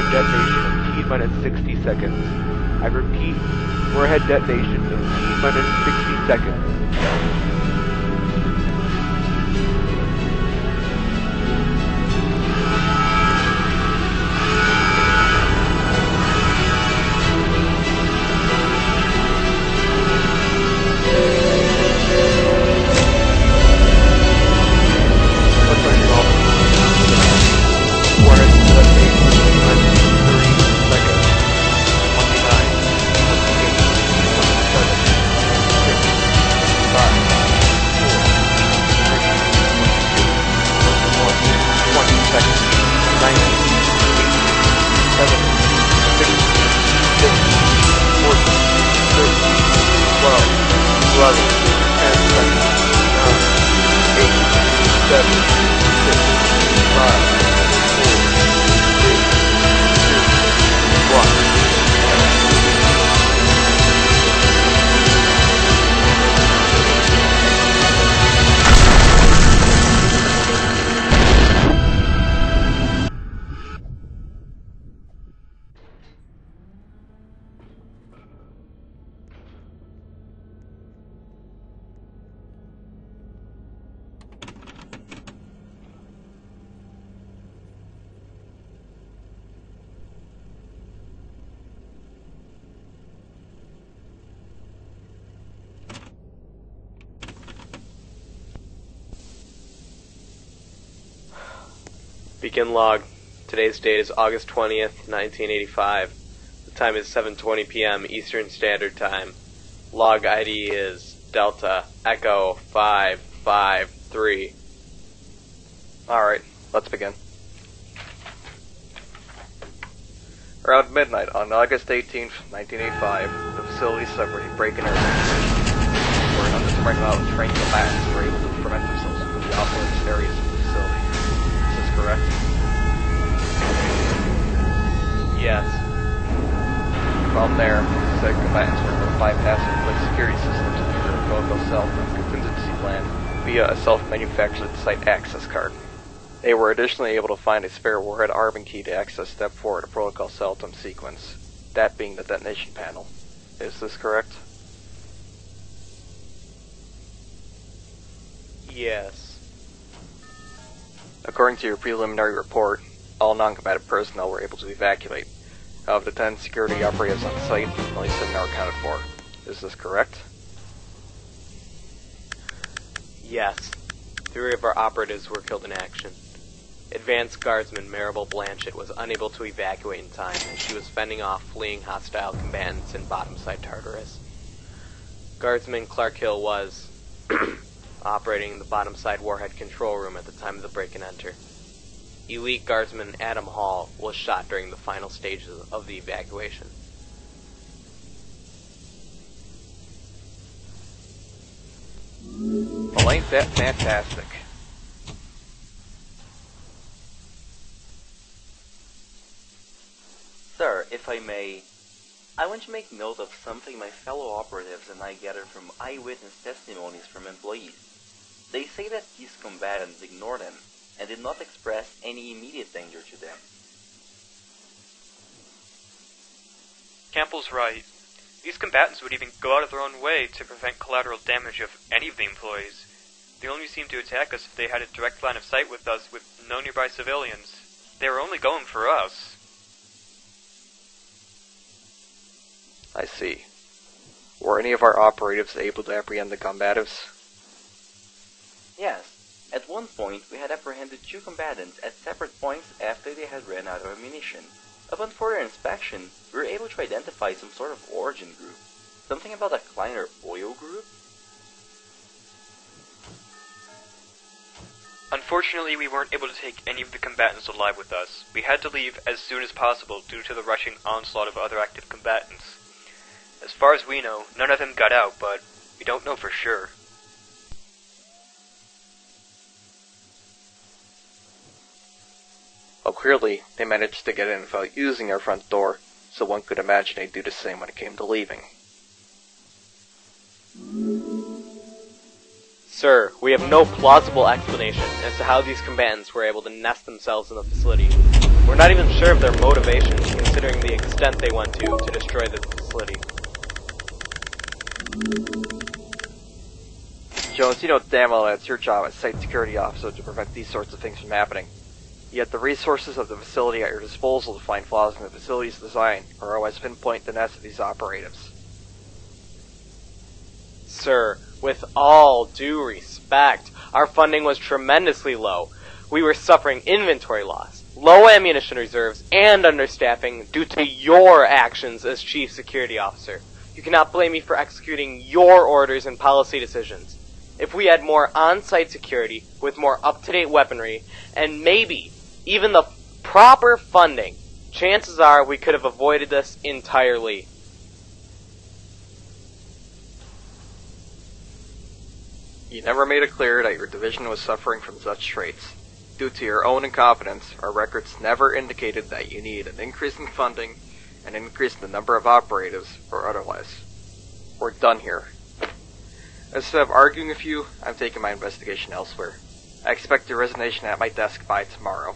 warhead detonation in T-minus 60 seconds. I repeat, warhead detonation in T-minus 60 seconds. Begin log. Today's date is August 20th, 1985. The time is 7:20 p.m. Eastern Standard Time. Log ID is Delta Echo 553. Alright, let's begin. Around midnight on August 18th, 1985, the facility suffered a break in air conditioning. Where under spring out, trained combatants were able to prevent themselves from the operating areas of the facility. Is this correct? Yes. From there, said combatants were able to bypass and replace security systems through a Protocol Saletum contingency plan via a self-manufactured site access card. They were additionally able to find a spare warhead arming key to access Step 4 of the Protocol Saletum sequence, that being the detonation panel. Is this correct? Yes. According to your preliminary report, all non-combatant personnel were able to evacuate. Of the 10 security operatives on site, only 7 are accounted for. Is this correct? Yes. 3 of our operatives were killed in action. Advanced Guardsman Maribel Blanchett was unable to evacuate in time as she was fending off fleeing hostile combatants in bottom-side Tartarus. Guardsman Clark Hill was operating the bottom-side warhead control room at the time of the break-and-enter. Elite Guardsman Adam Hall was shot during the final stages of the evacuation. Well, ain't that fantastic? Sir, if I may, I want to make note of something my fellow operatives and I gathered from eyewitness testimonies from employees. They say that these combatants ignored them and did not express any immediate danger to them. Campbell's right. These combatants would even go out of their own way to prevent collateral damage of any of the employees. They only seemed to attack us if they had a direct line of sight with us with no nearby civilians. They were only going for us. I see. Were any of our operatives able to apprehend the combatives? Yes. At one point, we had apprehended 2 combatants at separate points after they had ran out of ammunition. Upon further inspection, we were able to identify some sort of origin group. Something about a Kleiner oil group? Unfortunately, we weren't able to take any of the combatants alive with us. We had to leave as soon as possible due to the rushing onslaught of other active combatants. As far as we know, none of them got out, but we don't know for sure. Well, clearly, they managed to get in without using our front door, so one could imagine they'd do the same when it came to leaving. Sir, we have no plausible explanation as to how these combatants were able to nest themselves in the facility. We're not even sure of their motivations, considering the extent they went to destroy the facility. Jones, you know damn well that it's your job as site security officer to prevent these sorts of things from happening. Yet the resources of the facility at your disposal to find flaws in the facility's design are always pinpoint the nest of these operatives. Sir, with all due respect, our funding was tremendously low. We were suffering inventory loss, low ammunition reserves, and understaffing due to your actions as Chief Security Officer. You cannot blame me for executing your orders and policy decisions. If we had more on-site security, with more up-to-date weaponry, and maybe even the proper funding, chances are we could have avoided this entirely. You never made it clear that your division was suffering from such traits. Due to your own incompetence, our records never indicated that you need an increase in funding, an increase in the number of operatives, or otherwise. We're done here. Instead of arguing with you, I'm taking my investigation elsewhere. I expect your resignation at my desk by tomorrow.